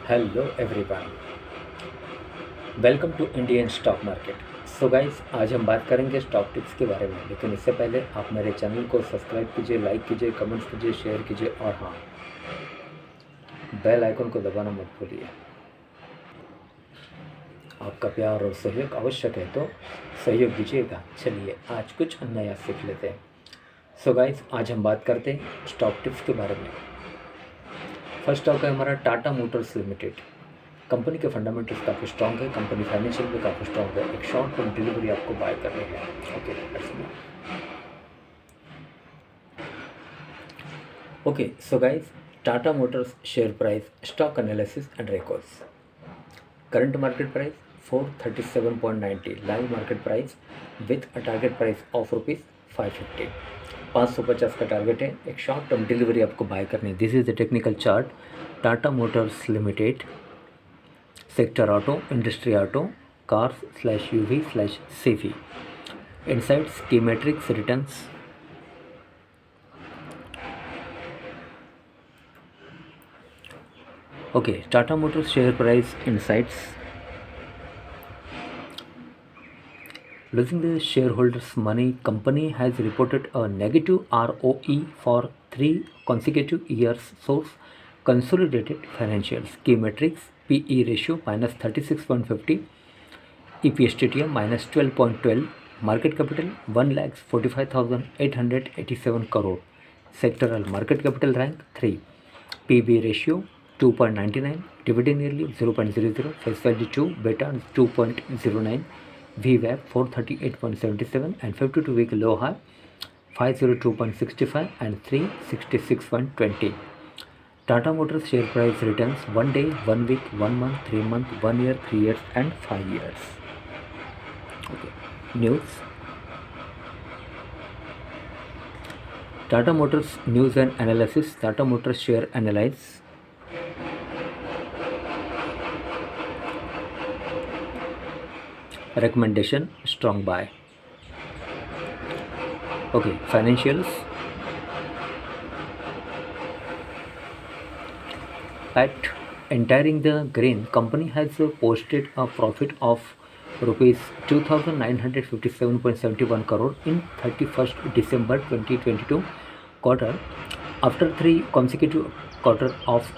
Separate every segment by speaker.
Speaker 1: Hello everyone, welcome to Indian stock market. So guys, आज हम बात करेंगे स्टॉक टिप्स के बारे में, लेकिन इससे पहले आप मेरे चैनल को सब्सक्राइब कीजिए, लाइक कीजिए, कमेंट्स कीजिए, शेयर कीजिए और हाँ, बेल आइकन को दबाना मत भूलिए। आपका प्यार और सहयोग आवश्यक है, तो सहयोग दीजिएगा। चलिए आज कुछ नया सीख लेते हैं। सो गाइस, आज हम बात करते हैं स्टॉक टिप्स के बारे में। फर्स्ट स्टॉक है हमारा टाटा मोटर्स लिमिटेड। कंपनी के फंडामेंटल्स काफ़ी स्ट्रॉन्ग है, कंपनी फाइनेंशियल भी काफ़ी स्ट्रॉन्ग है। एक शॉर्ट टर्म डिलीवरी आपको बाय करनी है। Okay, let's move. Okay, so guys, Tata Motors share price, stock analysis and records. Current market price 437.90, live market price with a target price of ₹550। 550 का target है। एक शॉर्ट टर्म डिलीवरी आपको bye करनी है। This is the technical chart, Tata Motors limited, sector auto, industry auto, cars/UV/CV, insights, key metrics, returns. Okay, Tata Motors share price insights. Losing the shareholders' money, company has reported a negative ROE for 3 consecutive years. Source: consolidated financials. Key metrics: PE ratio -36.50, EPS/TTM -12.12, market capital 1,45,887 crore, sectoral market capital rank 3, PB ratio 2.99, dividend yield 0.00, face value 2, beta 2.09, VWAP 438.77 and 52-week low high 502.65 and 366.20. Tata Motors share price returns 1 day, 1 week, 1 month, 3 months, 1 year, 3 years and 5 years. Okay. News. Tata Motors news and analysis. Tata Motors share analyze. Recommendation: strong buy. Okay, financials. At entering the green, company has posted a profit of rupees 2,957.71 crore in 31st December 2022 quarter, after 3 consecutive quarters of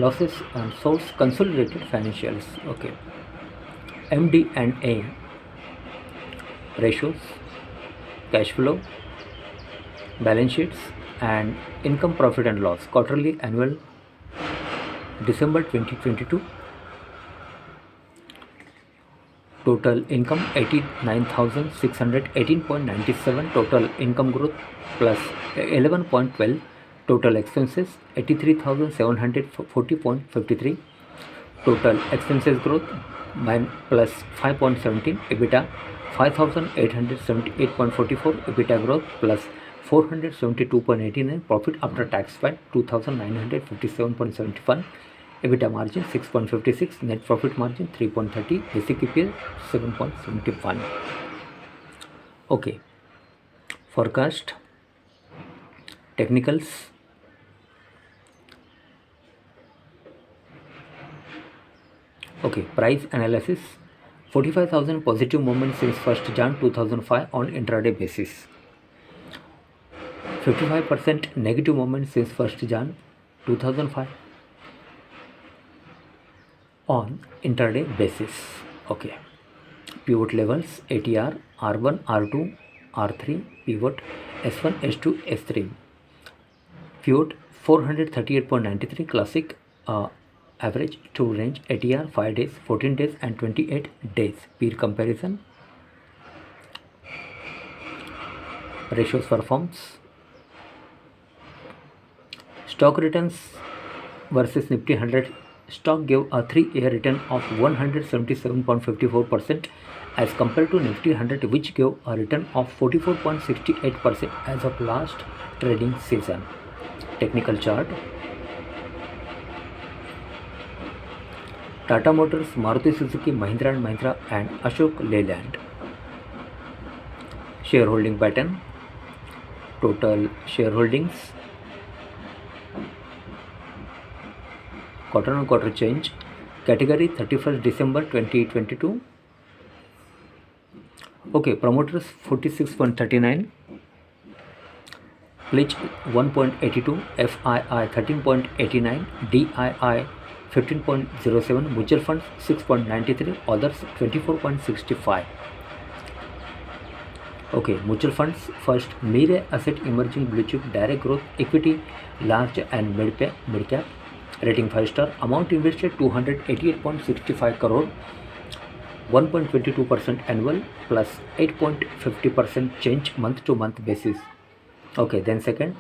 Speaker 1: losses. And source: consolidated financials. Okay, MD&A ratios, cash flow, balance sheets and income, profit and loss, quarterly, annual. December 2022 total income 89,618.97, total income growth plus 11.12, total expenses 83,740.53, total expenses growth plus 5.17, EBITDA 5,878.44, EBITDA growth plus 472.89, profit after tax PAT 2,957.71, EBITDA margin 6.56, net profit margin 3.30, basic EPS 7.71. Okay, forecast, technicals. Okay, price analysis. 45,000 positive movement since 1st Jan 2005 on intraday basis. 55% negative movement since 1st Jan 2005 on intraday basis. Okay, pivot levels: ATR R1, R2, R3, pivot S1, S2, S3, pivot 438.93, classic, average to range, ATR 5 days, 14 days and 28 days. Peer comparison, ratios performs. Stock returns versus Nifty 100. Stock gave a 3-year return of 177.54% as compared to Nifty 100, which gave a return of 44.68% as of last trading season. Technical chart. Tata Motors, Maruti Suzuki, Mahindra & Mahindra and Ashok Leyland. Shareholding pattern. Total shareholdings quarter on quarter change. Category 31st December 2022. Okay, promoters 46.39, pledge 1.82, FII 13.89, DII 15.07, mutual funds 6.93, others 24.65. Okay, mutual funds first, Mire Asset Emerging Blue Chip Direct Growth Equity Large and Mid Cap, rating 5 star, amount invested 288.65 crore, 1.22% annual plus 8.50% change month to month basis. Okay, then second,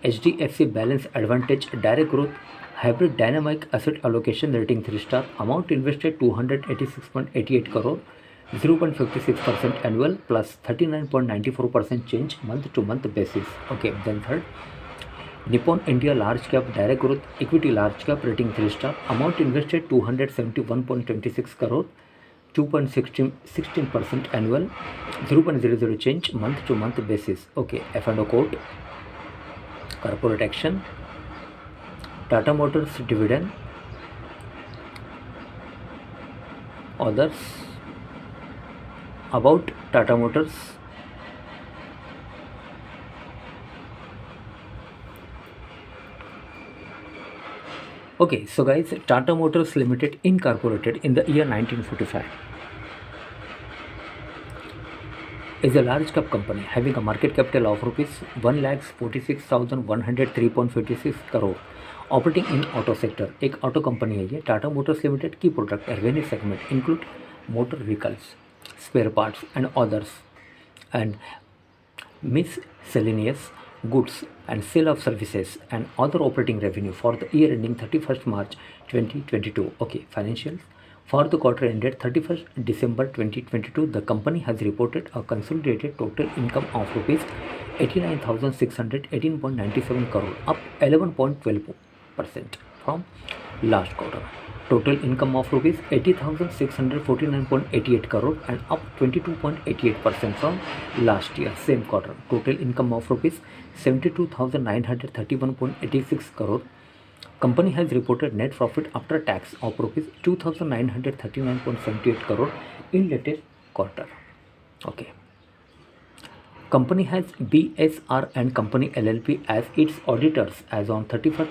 Speaker 1: HDFC Balance Advantage Direct Growth Hybrid Dynamic Asset Allocation, rating 3 star, amount invested 286.88 crore, 0.56% annual plus 39.94% change month to month basis. Okay, then third, Nippon India Large Cap Direct Growth Equity Large Cap, rating 3 star, amount invested 271.26 crore, 2.16% annual, 0.00 change month to month basis. Okay, F&O code, corporate action, Tata Motors dividend, others. About Tata Motors, okay, so guys, Tata Motors Limited incorporated in the year 1945 is a large cap company having a market capital of rupees 1,46,103.56 crore, operating in auto sector. एक auto company है ये Tata Motors limited की product revenue segment include motor vehicles, spare parts and others and miscellaneous goods and sale of services and other operating revenue for the year ending 31st March 2022. Okay, financials. For the quarter ended 31st December 2022, the company has reported a consolidated total income of rupees 89,618.97 crore, up 11.12% from last quarter. Total income of rupees 80,649.88 crore and up 22.88% from last year same quarter. Total income of rupees 72,931.86 crore. Company has reported net profit after tax of rupees 2,939.78 crore in latest quarter. Okay. Company has BSR and Company LLP as its auditors as on 31st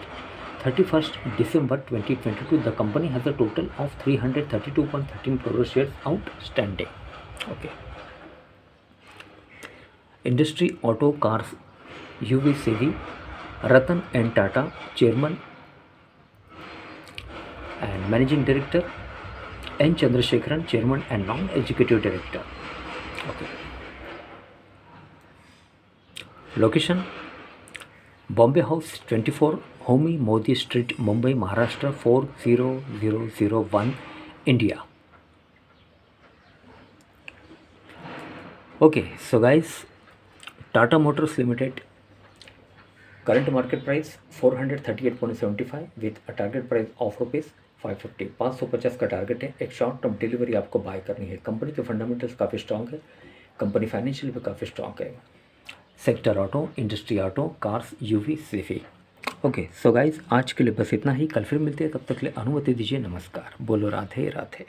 Speaker 1: December 2022. The company has a total of 332.13 crore shares outstanding. Okay. Industry Auto Cars UVCV, Ratan N. Tata, Chairman and Managing Director, N. Chandrasekharan, Chairman and Non-Executive Director. Okay. Location, Bombay House 24, Homi Modi Street, Mumbai, Maharashtra 40001, India. Okay, so guys, Tata Motors Limited current market price 438.75 with a target price of rupees 550. 550 का target है. एक short term delivery आपको bye करनी है. Company के fundamentals काफ़ी strong है. Company financial भी काफ़ी स्ट्रॉन्ग है. Sector auto, industry auto, cars, UV, CV. Okay, so guys आज के लिए बस इतना ही. कल फिर मिलते हैं. तब तक के लिए अनुमति दीजिए. नमस्कार. बोलो राधे राधे.